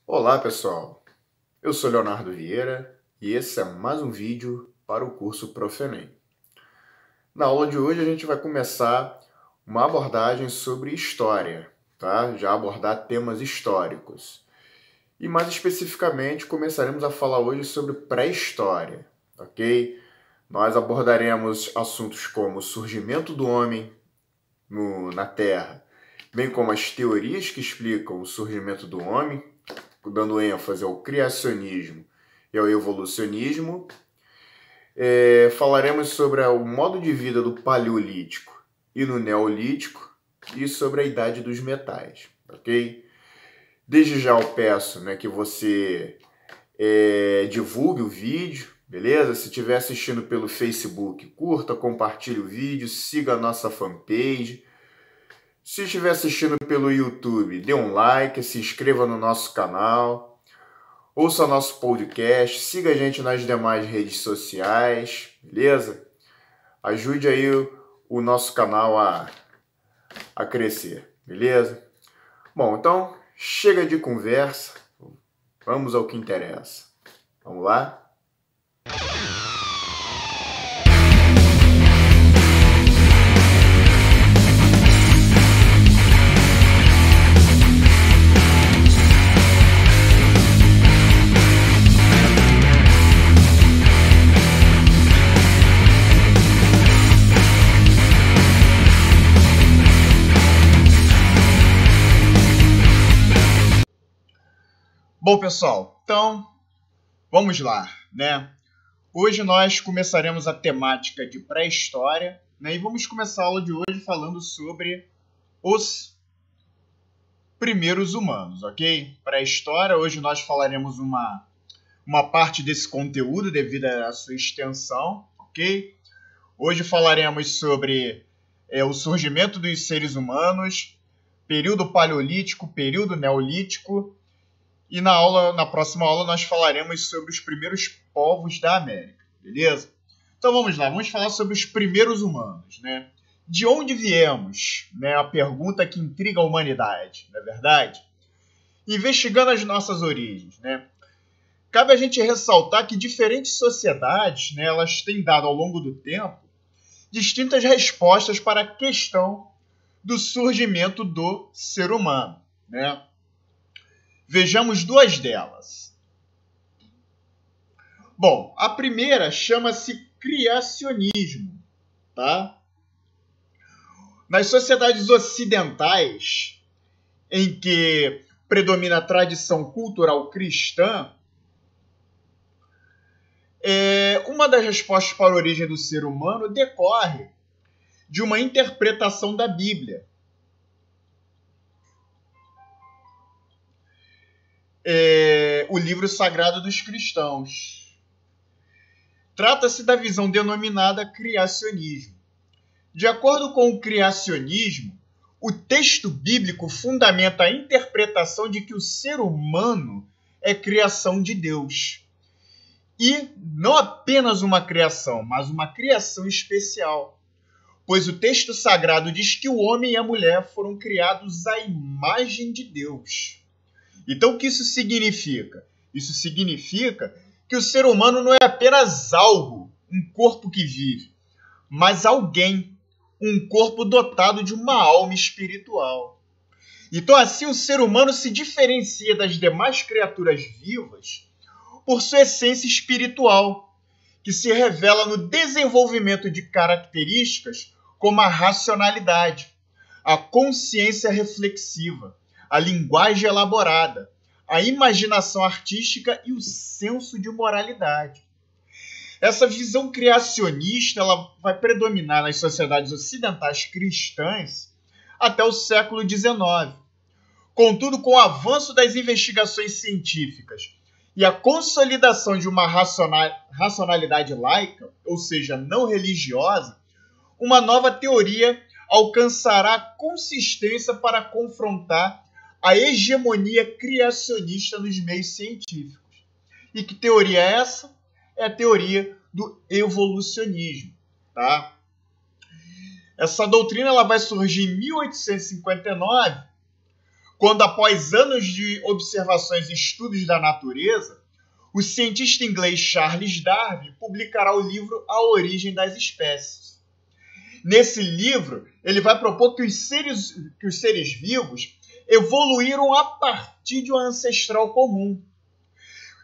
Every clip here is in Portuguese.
Olá pessoal, eu sou Leonardo Vieira e esse é mais um vídeo para o curso Profenem. Na aula de hoje a gente vai começar uma abordagem sobre história, tá? Já abordar temas históricos. E mais especificamente começaremos a falar hoje sobre pré-história, ok? Nós abordaremos assuntos como o surgimento do homem na Terra, bem como as teorias que explicam o surgimento do homem, dando ênfase ao criacionismo e ao evolucionismo. Falaremos sobre o modo de vida do Paleolítico e no Neolítico e sobre a Idade dos Metais, ok? Desde já eu peço, que você divulgue o vídeo, beleza? Se estiver assistindo pelo Facebook, curta, compartilhe o vídeo, siga a nossa fanpage. Se estiver assistindo pelo YouTube, dê um like, se inscreva no nosso canal, ouça nosso podcast, siga a gente nas demais redes sociais, beleza? Ajude aí o nosso canal a crescer, beleza? Bom, então chega de conversa, vamos ao que interessa. Vamos lá? Bom, pessoal, então vamos lá, né? Hoje nós começaremos a temática de pré-história, né? E vamos começar a aula de hoje falando sobre os primeiros humanos, ok? Pré-história, hoje nós falaremos uma parte desse conteúdo devido à sua extensão, ok? Hoje falaremos sobre o surgimento dos seres humanos, período paleolítico, período neolítico, e na próxima aula nós falaremos sobre os primeiros povos da América, beleza? Então vamos lá, vamos falar sobre os primeiros humanos, né? De onde viemos? Né? A pergunta que intriga a humanidade, não é verdade? Investigando as nossas origens, né? Cabe a gente ressaltar que diferentes sociedades, né, elas têm dado ao longo do tempo distintas respostas para a questão do surgimento do ser humano, né? Vejamos duas delas. Bom, a primeira chama-se criacionismo, tá? Nas sociedades ocidentais, em que predomina a tradição cultural cristã, uma das respostas para a origem do ser humano decorre de uma interpretação da Bíblia. O livro sagrado dos cristãos. Trata-se da visão denominada criacionismo. De acordo com o criacionismo, o texto bíblico fundamenta a interpretação de que o ser humano é criação de Deus. E não apenas uma criação, mas uma criação especial. Pois o texto sagrado diz que o homem e a mulher foram criados à imagem de Deus. Então, o que isso significa? Isso significa que o ser humano não é apenas algo, um corpo que vive, mas alguém, um corpo dotado de uma alma espiritual. Então, assim, o ser humano se diferencia das demais criaturas vivas por sua essência espiritual, que se revela no desenvolvimento de características como a racionalidade, a consciência reflexiva, a linguagem elaborada, a imaginação artística e o senso de moralidade. Essa visão criacionista ela vai predominar nas sociedades ocidentais cristãs até o século XIX. Contudo, com o avanço das investigações científicas e a consolidação de uma racionalidade laica, ou seja, não religiosa, uma nova teoria alcançará consistência para confrontar a hegemonia criacionista nos meios científicos. E que teoria é essa? É a teoria do evolucionismo, tá? Essa doutrina ela vai surgir em 1859 quando, após anos de observações e estudos da natureza, o cientista inglês Charles Darwin publicará o livro A Origem das Espécies. Nesse livro, ele vai propor que os seres vivos evoluíram a partir de um ancestral comum.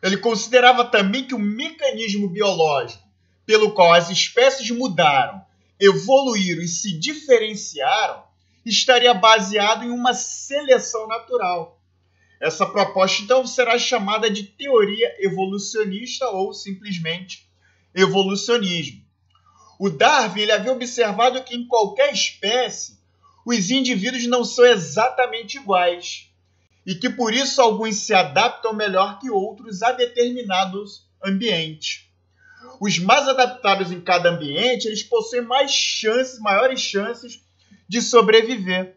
Ele considerava também que o mecanismo biológico pelo qual as espécies mudaram, evoluíram e se diferenciaram estaria baseado em uma seleção natural. Essa proposta, então, será chamada de teoria evolucionista ou simplesmente evolucionismo. O Darwin ele havia observado que em qualquer espécie os indivíduos não são exatamente iguais e que por isso alguns se adaptam melhor que outros a determinados ambientes. Os mais adaptados em cada ambiente, eles possuem maiores chances de sobreviver.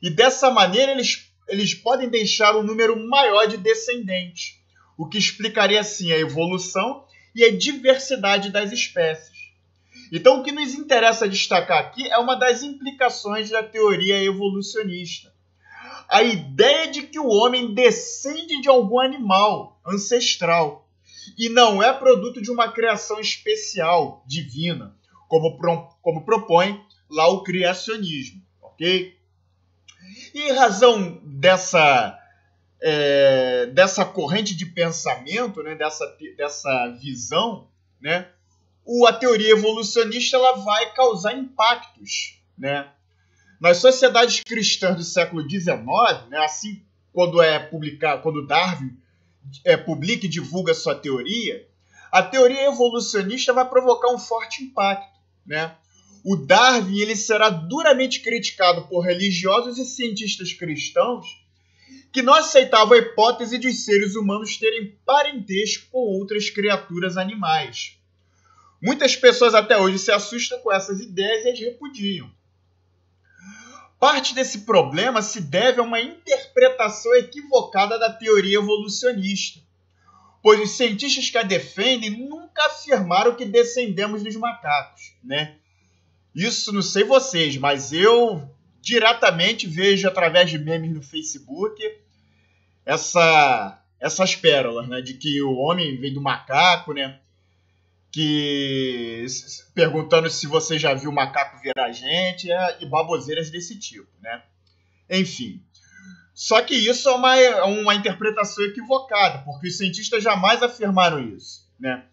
E dessa maneira eles podem deixar um número maior de descendentes, o que explicaria assim a evolução e a diversidade das espécies. Então, o que nos interessa destacar aqui é uma das implicações da teoria evolucionista. A ideia de que o homem descende de algum animal ancestral e não é produto de uma criação especial, divina, como propõe lá o criacionismo, ok? E em razão dessa corrente de pensamento, né, dessa visão, né, a teoria evolucionista ela vai causar impactos, né? Nas sociedades cristãs do século XIX, né, assim quando Darwin publica e divulga sua teoria, a teoria evolucionista vai provocar um forte impacto, né? O Darwin ele será duramente criticado por religiosos e cientistas cristãos que não aceitavam a hipótese de os seres humanos terem parentesco com outras criaturas animais. Muitas pessoas até hoje se assustam com essas ideias e as repudiam. Parte desse problema se deve a uma interpretação equivocada da teoria evolucionista, pois os cientistas que a defendem nunca afirmaram que descendemos dos macacos, né? Isso não sei vocês, mas eu diretamente vejo através de memes no Facebook essas pérolas, né, de que o homem vem do macaco, né? Perguntando se você já viu o macaco virar gente e baboseiras desse tipo, né? Enfim. Só que isso é uma interpretação equivocada, porque os cientistas jamais afirmaram isso, né?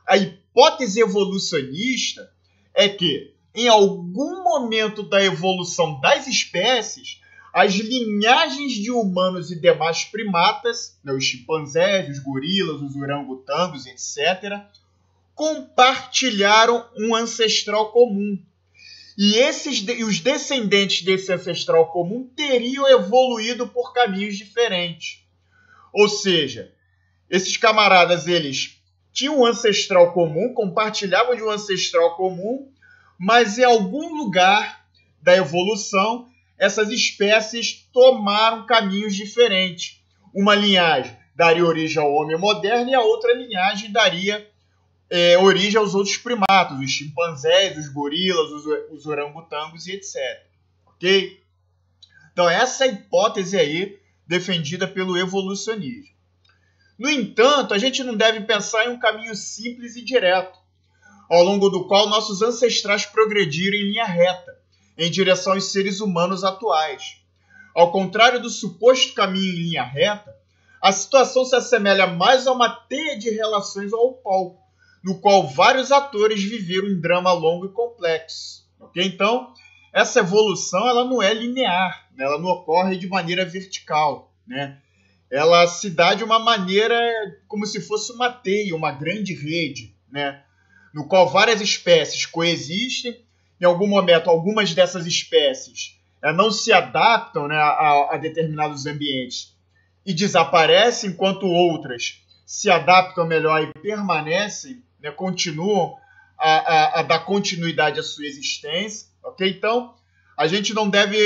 A hipótese evolucionista é que, em algum momento da evolução das espécies, as linhagens de humanos e demais primatas, né, os chimpanzés, os gorilas, os orangotangos, etc., compartilharam um ancestral comum. E os descendentes desse ancestral comum teriam evoluído por caminhos diferentes. Ou seja, esses camaradas eles tinham um ancestral comum, compartilhavam de um ancestral comum, mas em algum lugar da evolução, essas espécies tomaram caminhos diferentes. Uma linhagem daria origem ao homem moderno e a outra linhagem daria origem aos outros primatas, os chimpanzés, os gorilas, os orangotangos e etc. Ok? Então, essa é a hipótese aí defendida pelo evolucionismo. No entanto, a gente não deve pensar em um caminho simples e direto, ao longo do qual nossos ancestrais progrediram em linha reta, em direção aos seres humanos atuais. Ao contrário do suposto caminho em linha reta, a situação se assemelha mais a uma teia de relações ao palco, no qual vários atores viveram um drama longo e complexo. Okay? Então, essa evolução ela não é linear, né? Ela não ocorre de maneira vertical, né? Ela se dá de uma maneira como se fosse uma teia, uma grande rede, né? No qual várias espécies coexistem. Em algum momento, algumas dessas espécies não se adaptam, né, a determinados ambientes e desaparecem, enquanto outras se adaptam melhor e permanecem, né, continuam a dar continuidade à sua existência. Okay? Então, a gente não deve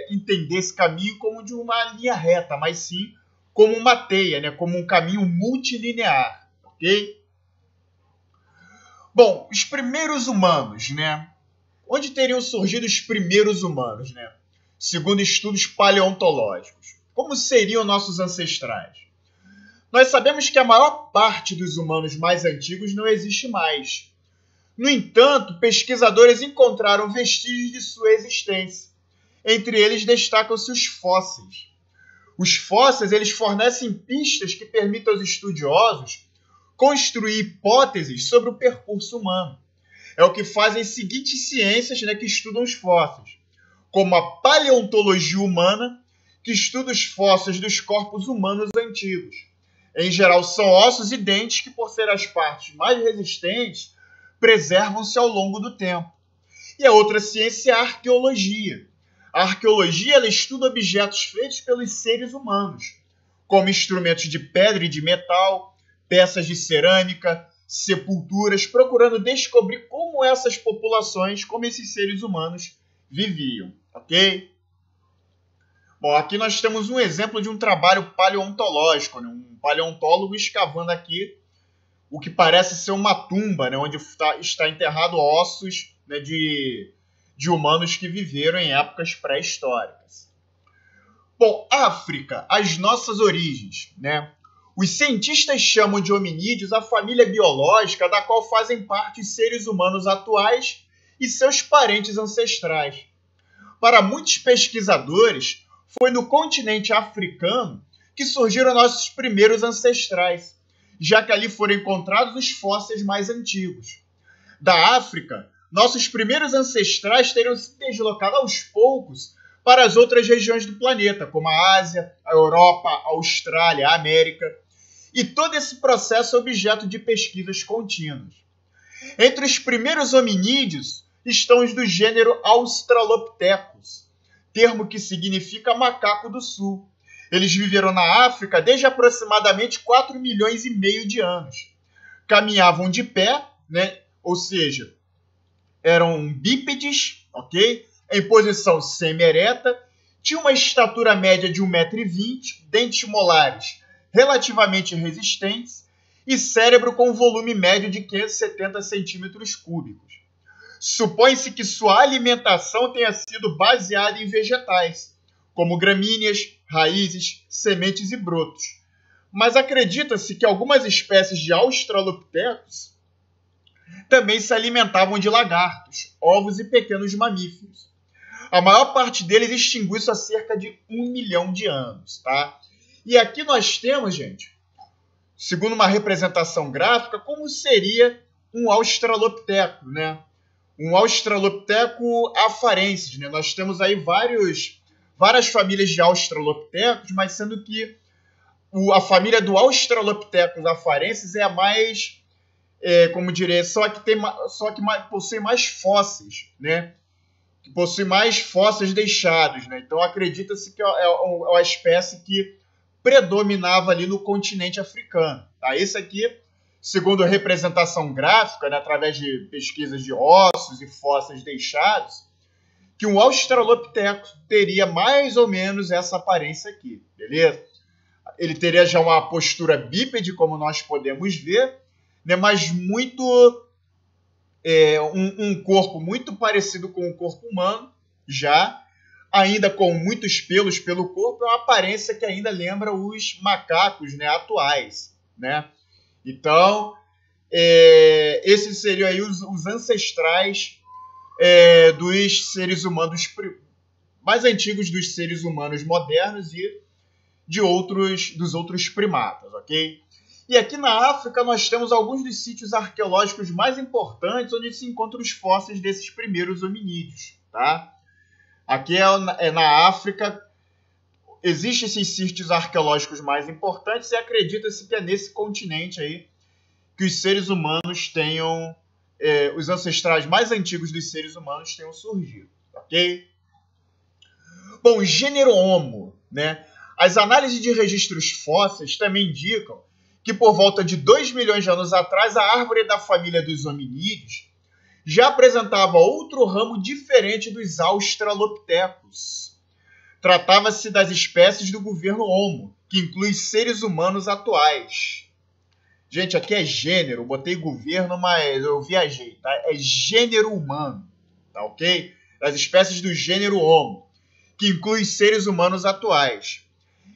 entender esse caminho como de uma linha reta, mas sim como uma teia, né, como um caminho multilinear. Ok? Bom, os primeiros humanos, né? Onde teriam surgido os primeiros humanos, né? segundo estudos paleontológicos. Como seriam nossos ancestrais? Nós sabemos que a maior parte dos humanos mais antigos não existe mais. No entanto, pesquisadores encontraram vestígios de sua existência. Entre eles destacam-se os fósseis. Os fósseis eles fornecem pistas que permitem aos estudiosos construir hipóteses sobre o percurso humano. É o que fazem as seguintes ciências, que estudam os fósseis, como a paleontologia humana, que estuda os fósseis dos corpos humanos antigos. Em geral, são ossos e dentes que, por ser as partes mais resistentes, preservam-se ao longo do tempo. E a outra ciência é a arqueologia. A arqueologia ela estuda objetos feitos pelos seres humanos, como instrumentos de pedra e de metal, peças de cerâmica, sepulturas, procurando descobrir como essas populações, como esses seres humanos viviam, ok? Bom, aqui nós temos um exemplo de um trabalho paleontológico, um paleontólogo escavando aqui o que parece ser uma tumba, onde está enterrado ossos de humanos que viveram em épocas pré-históricas. Bom, África, as nossas origens, Os cientistas chamam de hominídeos a família biológica da qual fazem parte os seres humanos atuais e seus parentes ancestrais. Para muitos pesquisadores, foi no continente africano que surgiram nossos primeiros ancestrais, já que ali foram encontrados os fósseis mais antigos. Da África, nossos primeiros ancestrais teriam se deslocado aos poucos para as outras regiões do planeta, como a Ásia, a Europa, a Austrália, a América. E todo esse processo é objeto de pesquisas contínuas. Entre os primeiros hominídeos estão os do gênero Australopithecus, termo que significa macaco do sul. Eles viveram na África desde aproximadamente 4 milhões e meio de anos. Caminhavam de pé, ou seja, eram bípedes, ok? Em posição semi-ereta, tinham uma estatura média de 1,20 m, dentes molares relativamente resistentes e cérebro com volume médio de 570 centímetros cúbicos. Supõe-se que sua alimentação tenha sido baseada em vegetais, como gramíneas, raízes, sementes e brotos. Mas acredita-se que algumas espécies de Australopithecus também se alimentavam de lagartos, ovos e pequenos mamíferos. A maior parte deles extinguiu-se há cerca de 1 milhão de anos, tá? E aqui nós temos, gente, segundo uma representação gráfica, como seria um Australopiteco, Um Australopiteco afarensis, Nós temos aí várias famílias de Australopithecus, mas sendo que a família do Australopithecus afarensis é a mais, só que possui mais fósseis, Que possui mais fósseis deixados, Então acredita-se que é uma espécie que predominava ali no continente africano, tá? Esse aqui, segundo a representação gráfica, através de pesquisas de ossos e fósseis deixados, que um Australopithecus teria mais ou menos essa aparência aqui, beleza? Ele teria já uma postura bípede, como nós podemos ver, mas um corpo muito parecido com o corpo humano, já, ainda com muitos pelos pelo corpo, é uma aparência que ainda lembra os macacos atuais, Então, esses seriam aí os ancestrais dos seres humanos mais antigos dos seres humanos modernos e dos outros primatas, ok? E aqui na África nós temos alguns dos sítios arqueológicos mais importantes onde se encontram os fósseis desses primeiros hominídeos, tá? Aqui na África, existem esses sítios arqueológicos mais importantes e acredita-se que é nesse continente aí que os seres humanos tenham, os ancestrais mais antigos dos seres humanos tenham surgido, ok? Bom, gênero Homo, As análises de registros fósseis também indicam que por volta de 2 milhões de anos atrás, a árvore da família dos hominídeos já apresentava outro ramo diferente dos Australopithecus. Tratava-se das espécies do governo Homo, que inclui seres humanos atuais. Gente, aqui é gênero, botei governo, mas eu viajei, tá? É gênero humano, tá ok? Das espécies do gênero Homo, que inclui os seres humanos atuais.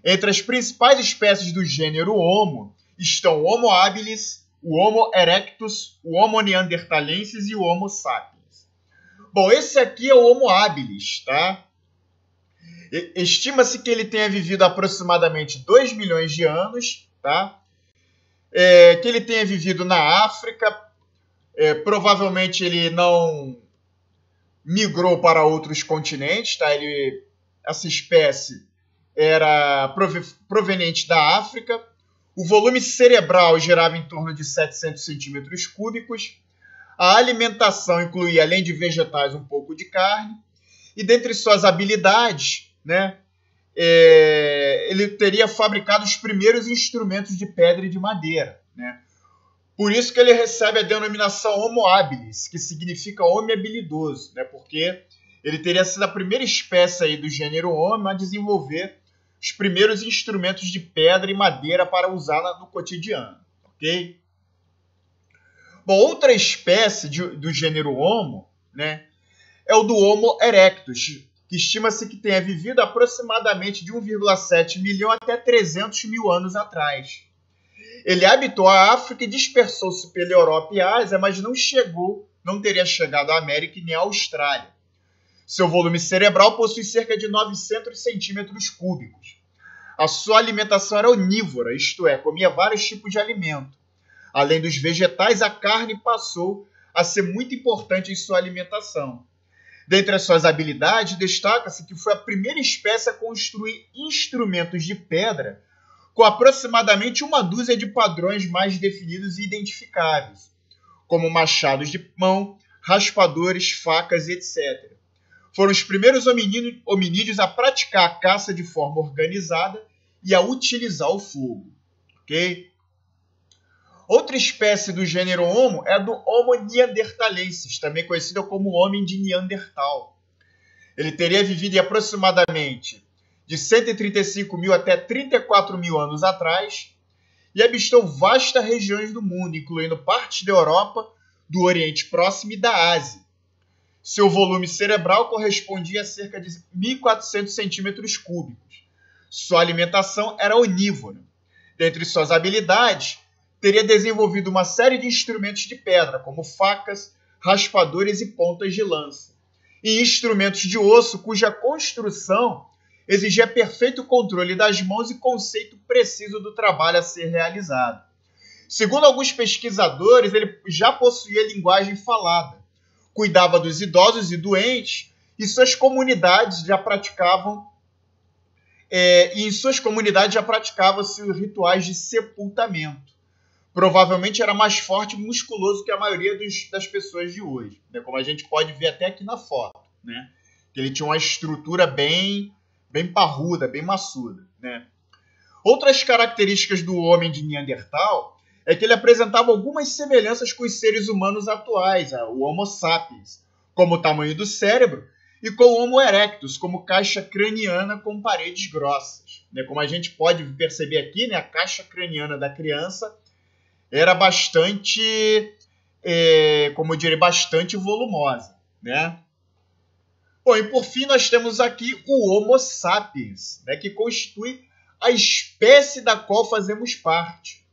Entre as principais espécies do gênero Homo estão o Homo habilis, o Homo erectus, o Homo neanderthalensis e o Homo sapiens. Bom, esse aqui é o Homo habilis, tá? Estima-se que ele tenha vivido aproximadamente 2 milhões de anos, tá? Que ele tenha vivido na África. Provavelmente ele não migrou para outros continentes, tá? Essa espécie era proveniente da África. O volume cerebral girava em torno de 700 centímetros cúbicos. A alimentação incluía, além de vegetais, um pouco de carne. E dentre suas habilidades, né, ele teria fabricado os primeiros instrumentos de pedra e de madeira, né? Por isso que ele recebe a denominação Homo habilis, que significa homem habilidoso, né? Porque ele teria sido a primeira espécie aí do gênero Homo a desenvolver os primeiros instrumentos de pedra e madeira para usar no cotidiano, ok? Bom, outra espécie do gênero Homo, né, é o do Homo erectus, que estima-se que tenha vivido aproximadamente de 1,7 milhão até 300 mil anos atrás. Ele habitou a África e dispersou-se pela Europa e Ásia, mas não teria chegado à América e nem à Austrália. Seu volume cerebral possui cerca de 900 centímetros cúbicos. A sua alimentação era onívora, isto é, comia vários tipos de alimento. Além dos vegetais, a carne passou a ser muito importante em sua alimentação. Dentre as suas habilidades, destaca-se que foi a primeira espécie a construir instrumentos de pedra com aproximadamente uma dúzia de padrões mais definidos e identificáveis, como machados de mão, raspadores, facas e etc. Foram os primeiros hominídeos a praticar a caça de forma organizada e a utilizar o fogo. Okay? Outra espécie do gênero Homo é a do Homo neanderthalensis, também conhecida como homem de Neandertal. Ele teria vivido aproximadamente de 135 mil até 34 mil anos atrás e habitou vastas regiões do mundo, incluindo partes da Europa, do Oriente Próximo e da Ásia. Seu volume cerebral correspondia a cerca de 1.400 centímetros cúbicos. Sua alimentação era onívora. Dentre suas habilidades, teria desenvolvido uma série de instrumentos de pedra, como facas, raspadores e pontas de lança, e instrumentos de osso cuja construção exigia perfeito controle das mãos e conceito preciso do trabalho a ser realizado. Segundo alguns pesquisadores, ele já possuía linguagem falada, cuidava dos idosos e doentes, e suas comunidades já praticavam se rituais de sepultamento. Provavelmente era mais forte e musculoso que a maioria das pessoas de hoje, né? Como a gente pode ver até aqui na foto, né? Ele tinha uma estrutura bem parruda, bem maçuda, né? Outras características do homem de Neandertal é que ele apresentava algumas semelhanças com os seres humanos atuais, o Homo sapiens, como o tamanho do cérebro, e com o Homo erectus, como caixa craniana com paredes grossas, né? Como a gente pode perceber aqui, né, a caixa craniana da criança era bastante, bastante volumosa, né? Bom, e por fim nós temos aqui o Homo sapiens, né, que constitui a espécie da qual fazemos parte,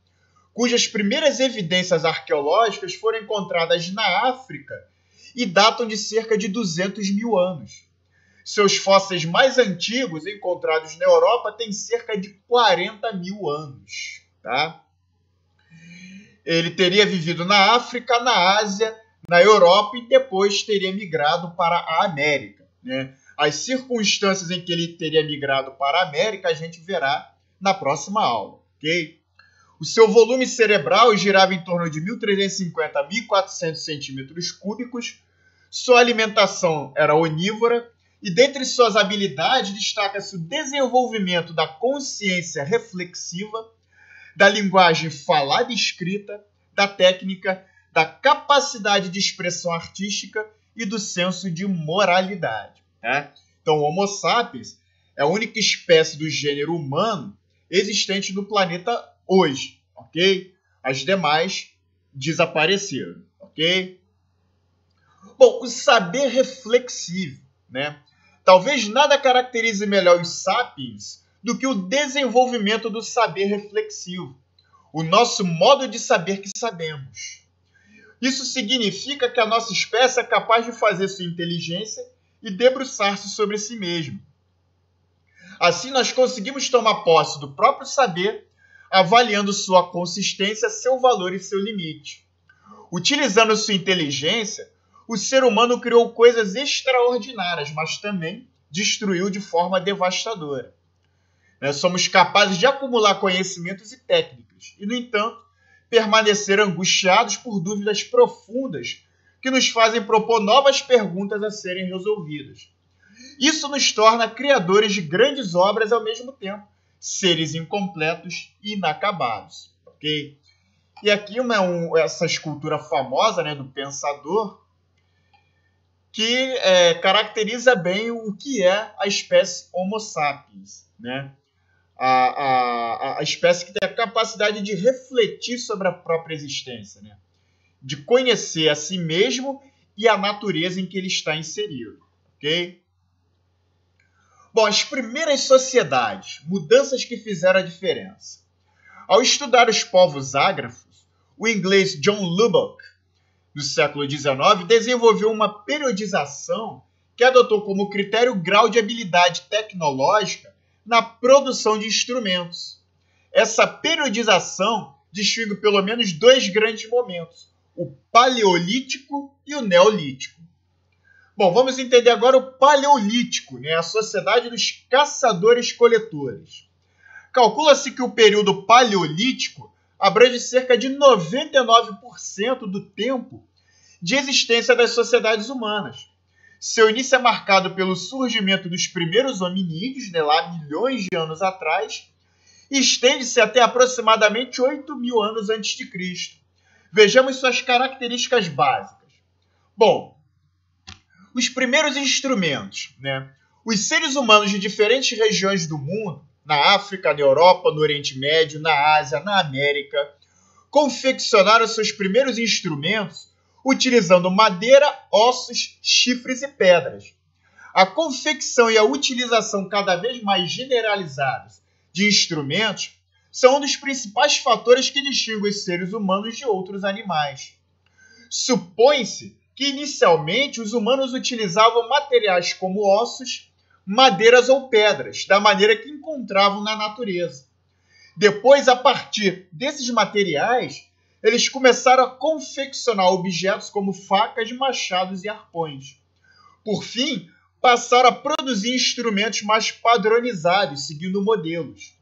cujas primeiras evidências arqueológicas foram encontradas na África e datam de cerca de 200 mil anos. Seus fósseis mais antigos, encontrados na Europa, têm cerca de 40 mil anos, tá? Ele teria vivido na África, na Ásia, na Europa e depois teria migrado para a América, né? As circunstâncias em que ele teria migrado para a América a gente verá na próxima aula, ok? O seu volume cerebral girava em torno de 1.350 a 1.400 centímetros cúbicos. Sua alimentação era onívora e dentre suas habilidades destaca-se o desenvolvimento da consciência reflexiva, da linguagem falada e escrita, da técnica, da capacidade de expressão artística e do senso de moralidade, né? Então, o Homo sapiens é a única espécie do gênero humano existente no planeta hoje, ok? As demais desapareceram, ok? Bom, o saber reflexivo, né, Talvez nada caracterize melhor os sapiens do que o desenvolvimento do saber reflexivo, o nosso modo de saber que sabemos. Isso significa que a nossa espécie é capaz de fazer sua inteligência e debruçar-se sobre si mesma. Assim, nós conseguimos tomar posse do próprio saber, avaliando sua consistência, seu valor e seu limite. Utilizando sua inteligência, o ser humano criou coisas extraordinárias, mas também destruiu de forma devastadora. Somos capazes de acumular conhecimentos e técnicas, e, no entanto, permanecer angustiados por dúvidas profundas que nos fazem propor novas perguntas a serem resolvidas. Isso nos torna criadores de grandes obras ao mesmo tempo, seres incompletos e inacabados. Okay? E aqui essa escultura famosa, do pensador, que caracteriza bem o que é a espécie Homo sapiens. A espécie que tem a capacidade de refletir sobre a própria existência, de conhecer a si mesmo e a natureza em que ele está inserido. Okay? Bom, as primeiras sociedades, mudanças que fizeram a diferença. Ao estudar os povos ágrafos, o inglês John Lubbock, no século XIX, desenvolveu uma periodização que adotou como critério o grau de habilidade tecnológica na produção de instrumentos. Essa periodização distingue pelo menos dois grandes momentos, o Paleolítico e o Neolítico. Bom, vamos entender agora o Paleolítico, a sociedade dos caçadores-coletores. Calcula-se que o período Paleolítico abrange cerca de 99% do tempo de existência das sociedades humanas. Seu início é marcado pelo surgimento dos primeiros hominídeos, lá milhões de anos atrás, e estende-se até aproximadamente 8.000 anos antes de Cristo. Vejamos suas características básicas. Bom, os primeiros instrumentos. Os seres humanos de diferentes regiões do mundo, na África, na Europa, no Oriente Médio, na Ásia, na América, confeccionaram seus primeiros instrumentos utilizando madeira, ossos, chifres e pedras. A confecção e a utilização cada vez mais generalizadas de instrumentos são um dos principais fatores que distinguem os seres humanos de outros animais. Supõe-se que, inicialmente, os humanos utilizavam materiais como ossos, madeiras ou pedras, da maneira que encontravam na natureza. Depois, a partir desses materiais, eles começaram a confeccionar objetos como facas, machados e arpões. Por fim, passaram a produzir instrumentos mais padronizados, seguindo modelos.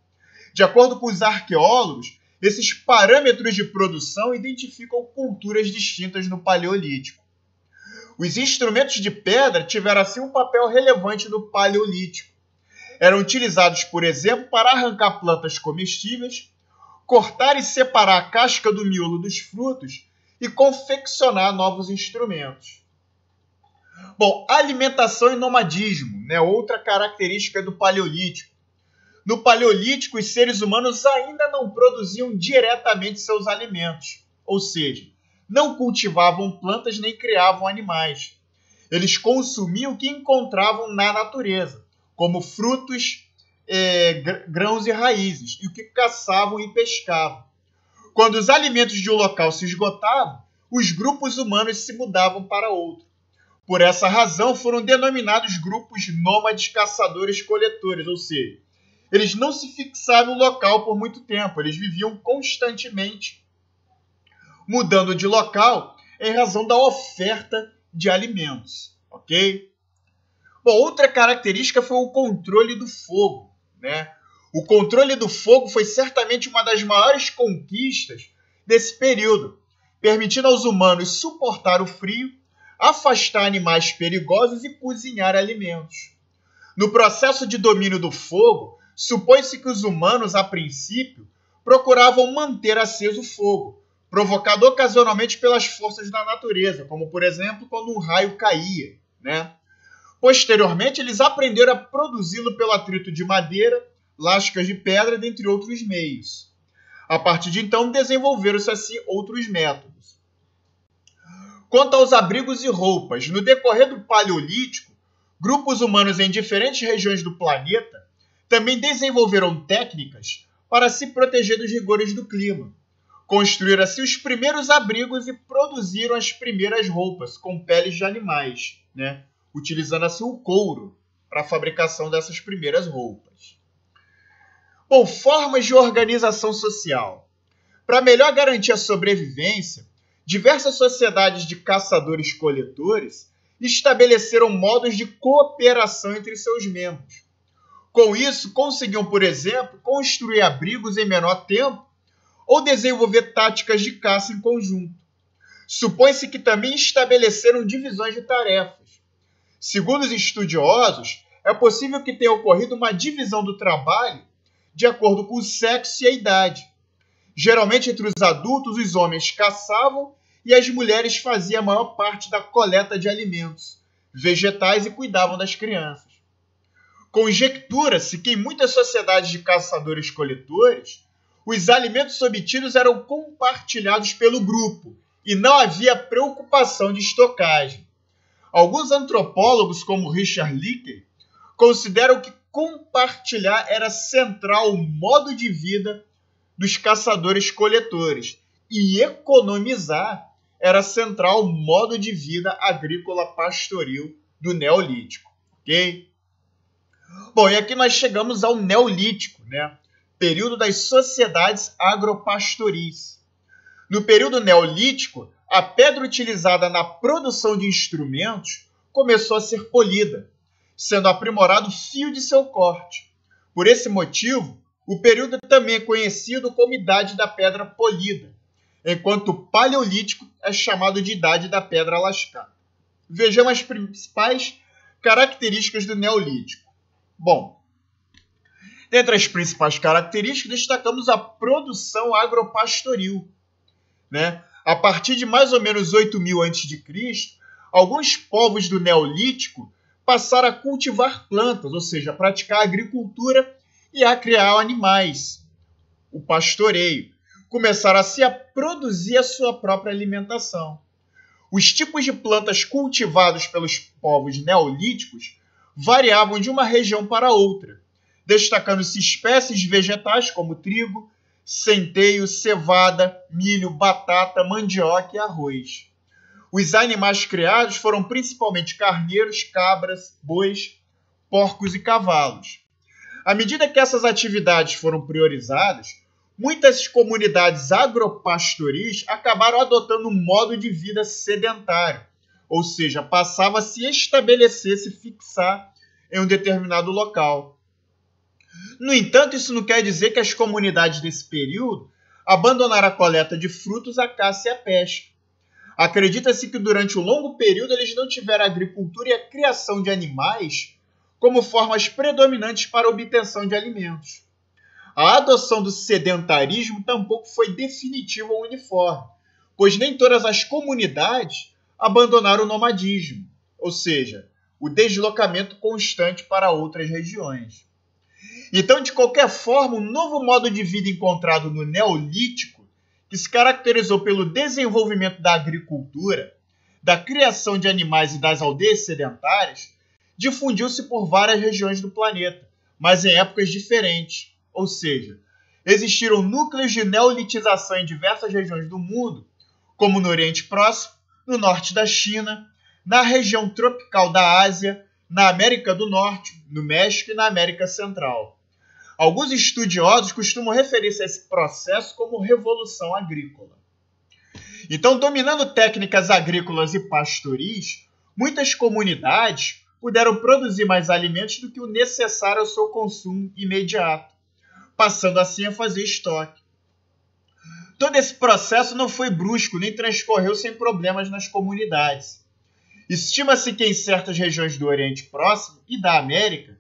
De acordo com os arqueólogos, esses parâmetros de produção identificam culturas distintas no Paleolítico. Os instrumentos de pedra tiveram assim um papel relevante no Paleolítico. Eram utilizados, por exemplo, para arrancar plantas comestíveis, cortar e separar a casca do miolo dos frutos e confeccionar novos instrumentos. Bom, alimentação e nomadismo, outra característica do Paleolítico. No Paleolítico, os seres humanos ainda não produziam diretamente seus alimentos, ou seja, não cultivavam plantas nem criavam animais. Eles consumiam o que encontravam na natureza, como frutos, grãos e raízes, e o que caçavam e pescavam. Quando os alimentos de um local se esgotavam, os grupos humanos se mudavam para outro. Por essa razão, foram denominados grupos nômades caçadores-coletores, ou seja, eles não se fixaram no local por muito tempo, eles viviam constantemente mudando de local em razão da oferta de alimentos. Ok? Bom, outra característica foi o controle do fogo. O controle do fogo foi certamente uma das maiores conquistas desse período, permitindo aos humanos suportar o frio, afastar animais perigosos e cozinhar alimentos. No processo de domínio do fogo, supõe-se que os humanos, a princípio, procuravam manter aceso o fogo, provocado ocasionalmente pelas forças da natureza, como, por exemplo, quando um raio caía. Posteriormente, eles aprenderam a produzi-lo pelo atrito de madeira, lascas de pedra, dentre outros meios. A partir de então, desenvolveram-se assim outros métodos. Quanto aos abrigos e roupas, no decorrer do Paleolítico, grupos humanos em diferentes regiões do planeta também desenvolveram técnicas para se proteger dos rigores do clima. Construíram assim os primeiros abrigos e produziram as primeiras roupas com peles de animais, né? Utilizando assim o couro para a fabricação dessas primeiras roupas. Bom, formas de organização social. Para melhor garantir a sobrevivência, diversas sociedades de caçadores-coletores estabeleceram modos de cooperação entre seus membros. Com isso, conseguiam, por exemplo, construir abrigos em menor tempo ou desenvolver táticas de caça em conjunto. Supõe-se que também estabeleceram divisões de tarefas. Segundo os estudiosos, é possível que tenha ocorrido uma divisão do trabalho de acordo com o sexo e a idade. Geralmente, entre os adultos, os homens caçavam e as mulheres faziam a maior parte da coleta de alimentos, vegetais e cuidavam das crianças. Conjectura-se que em muitas sociedades de caçadores-coletores, os alimentos obtidos eram compartilhados pelo grupo e não havia preocupação de estocagem. Alguns antropólogos, como Richard Leakey, consideram que compartilhar era central ao modo de vida dos caçadores-coletores e economizar era central ao modo de vida agrícola pastoril do Neolítico. Ok? Bom, e aqui nós chegamos ao Neolítico, né? Período das sociedades agropastoris. No período Neolítico, a pedra utilizada na produção de instrumentos começou a ser polida, sendo aprimorado o fio de seu corte. Por esse motivo, o período também é conhecido como Idade da Pedra Polida, enquanto o Paleolítico é chamado de Idade da Pedra Lascada. Vejamos as principais características do Neolítico. Bom, dentre as principais características, destacamos a produção agropastoril, né? A partir de mais ou menos 8.000 a.C., alguns povos do Neolítico passaram a cultivar plantas, ou seja, a praticar a agricultura e a criar animais, o pastoreio. Começaram assim a produzir a sua própria alimentação. Os tipos de plantas cultivados pelos povos neolíticos variavam de uma região para outra, destacando-se espécies de vegetais como trigo, centeio, cevada, milho, batata, mandioca e arroz. Os animais criados foram principalmente carneiros, cabras, bois, porcos e cavalos. À medida que essas atividades foram priorizadas, muitas comunidades agropastoris acabaram adotando um modo de vida sedentário, ou seja, passava a se estabelecer, se fixar em um determinado local. No entanto, isso não quer dizer que as comunidades desse período abandonaram a coleta de frutos, a caça e a pesca. Acredita-se que durante um longo período eles não tiveram a agricultura e a criação de animais como formas predominantes para a obtenção de alimentos. A adoção do sedentarismo tampouco foi definitiva ou uniforme, pois nem todas as comunidades abandonaram o nomadismo, ou seja, o deslocamento constante para outras regiões. Então, de qualquer forma, o novo modo de vida encontrado no Neolítico, que se caracterizou pelo desenvolvimento da agricultura, da criação de animais e das aldeias sedentárias, difundiu-se por várias regiões do planeta, mas em épocas diferentes. Ou seja, existiram núcleos de neolitização em diversas regiões do mundo, como no Oriente Próximo, no norte da China, na região tropical da Ásia, na América do Norte, no México e na América Central. Alguns estudiosos costumam referir-se a esse processo como revolução agrícola. Então, dominando técnicas agrícolas e pastoris, muitas comunidades puderam produzir mais alimentos do que o necessário ao seu consumo imediato, passando assim a fazer estoque. Todo esse processo não foi brusco nem transcorreu sem problemas nas comunidades. Estima-se que em certas regiões do Oriente Próximo e da América,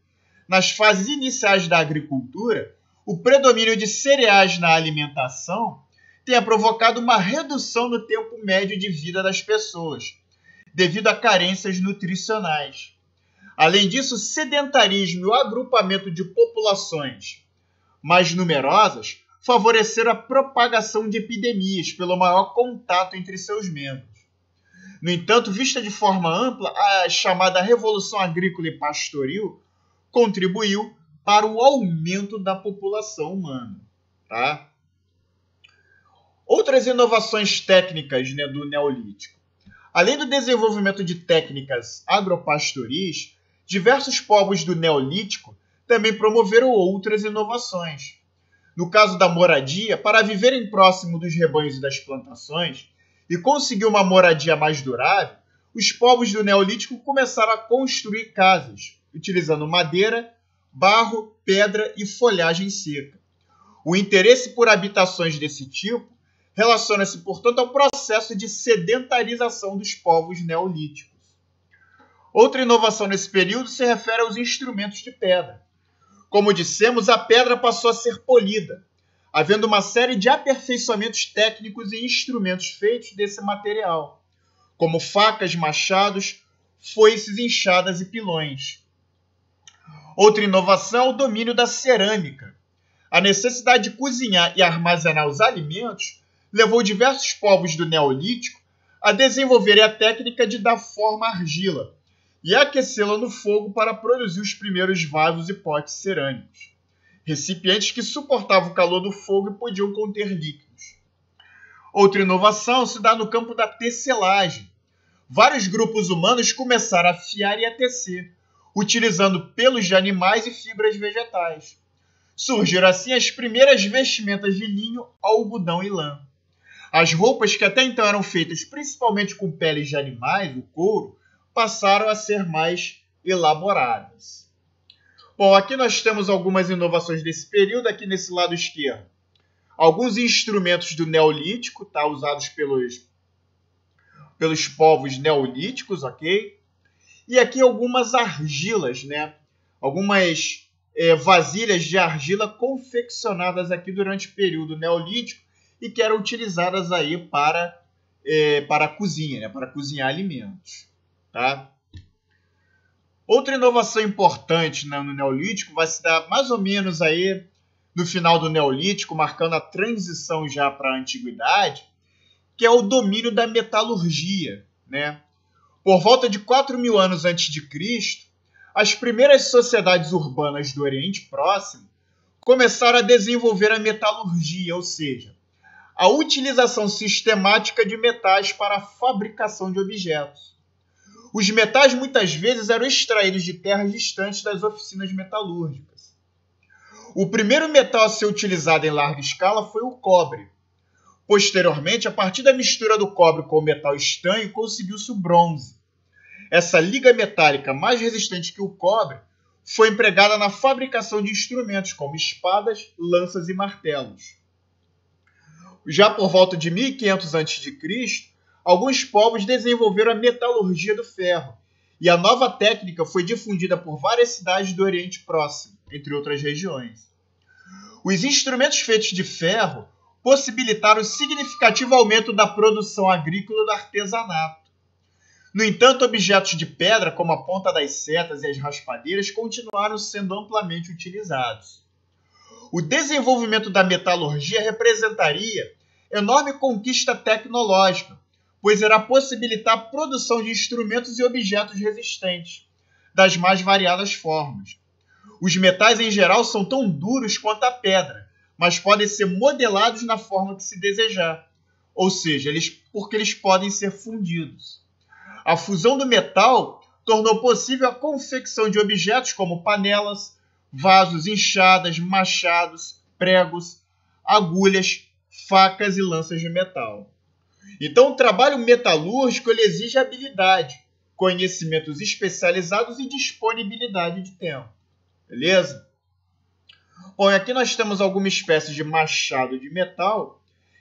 nas fases iniciais da agricultura, o predomínio de cereais na alimentação tenha provocado uma redução no tempo médio de vida das pessoas, devido a carências nutricionais. Além disso, o sedentarismo e o agrupamento de populações mais numerosas favoreceram a propagação de epidemias pelo maior contato entre seus membros. No entanto, vista de forma ampla, a chamada Revolução Agrícola e Pastoril contribuiu para o aumento da população humana. Tá? Outras inovações técnicas, né, do Neolítico. Além do desenvolvimento de técnicas agropastoris, diversos povos do Neolítico também promoveram outras inovações. No caso da moradia, para viverem próximo dos rebanhos e das plantações e conseguir uma moradia mais durável, os povos do Neolítico começaram a construir casas, utilizando madeira, barro, pedra e folhagem seca. O interesse por habitações desse tipo relaciona-se, portanto, ao processo de sedentarização dos povos neolíticos. Outra inovação nesse período se refere aos instrumentos de pedra. Como dissemos, a pedra passou a ser polida, havendo uma série de aperfeiçoamentos técnicos e instrumentos feitos desse material, como facas, machados, foices, enxadas e pilões. Outra inovação é o domínio da cerâmica. A necessidade de cozinhar e armazenar os alimentos levou diversos povos do Neolítico a desenvolverem a técnica de dar forma à argila e aquecê-la no fogo para produzir os primeiros vasos e potes cerâmicos, recipientes que suportavam o calor do fogo e podiam conter líquidos. Outra inovação se dá no campo da tecelagem. Vários grupos humanos começaram a fiar e a tecer, utilizando pelos de animais e fibras vegetais. Surgiram assim as primeiras vestimentas de linho, algodão e lã. As roupas que até então eram feitas principalmente com peles de animais, o couro, passaram a ser mais elaboradas. Bom, aqui nós temos algumas inovações desse período, aqui nesse lado esquerdo. Alguns instrumentos do Neolítico, tá, usados pelos povos neolíticos, ok? E aqui algumas argilas, né? Algumas vasilhas de argila confeccionadas aqui durante o período neolítico e que eram utilizadas aí para a cozinha, né? Para cozinhar alimentos. Tá? Outra inovação importante, né, no Neolítico vai se dar mais ou menos aí no final do Neolítico, marcando a transição já para a Antiguidade, que é o domínio da metalurgia. Né? Por volta de 4.000 anos antes de Cristo, as primeiras sociedades urbanas do Oriente Próximo começaram a desenvolver a metalurgia, ou seja, a utilização sistemática de metais para a fabricação de objetos. Os metais muitas vezes eram extraídos de terras distantes das oficinas metalúrgicas. O primeiro metal a ser utilizado em larga escala foi o cobre. Posteriormente, a partir da mistura do cobre com o metal estanho, conseguiu-se o bronze. Essa liga metálica mais resistente que o cobre foi empregada na fabricação de instrumentos como espadas, lanças e martelos. Já por volta de 1500 a.C., alguns povos desenvolveram a metalurgia do ferro, e a nova técnica foi difundida por várias cidades do Oriente Próximo, entre outras regiões. Os instrumentos feitos de ferro possibilitaram significativo aumento da produção agrícola e do artesanato. No entanto, objetos de pedra, como a ponta das setas e as raspadeiras, continuaram sendo amplamente utilizados. O desenvolvimento da metalurgia representaria enorme conquista tecnológica, pois irá possibilitar a produção de instrumentos e objetos resistentes, das mais variadas formas. Os metais em geral são tão duros quanto a pedra, mas podem ser modelados na forma que se desejar, ou seja, porque eles podem ser fundidos. A fusão do metal tornou possível a confecção de objetos como panelas, vasos, enxadas, machados, pregos, agulhas, facas e lanças de metal. Então, o trabalho metalúrgico ele exige habilidade, conhecimentos especializados e disponibilidade de tempo. Beleza? Bom, aqui nós temos alguma espécie de machado de metal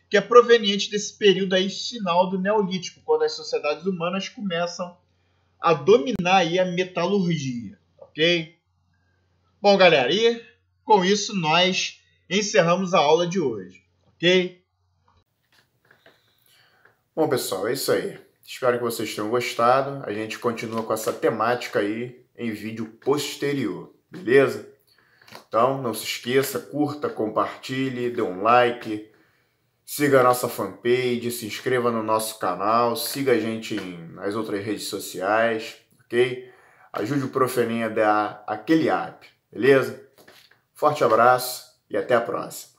que é proveniente desse período aí final do Neolítico, quando as sociedades humanas começam a dominar aí a metalurgia, ok? Bom, galera, e com isso nós encerramos a aula de hoje, ok? Bom, pessoal, é isso aí. Espero que vocês tenham gostado. A gente continua com essa temática aí em vídeo posterior, beleza? Então, não se esqueça, curta, compartilhe, dê um like, Siga a nossa fanpage, se inscreva no nosso canal, siga a gente nas outras redes sociais, ok? Ajude o Prof. Enem a dar aquele up, beleza? Forte abraço e até a próxima.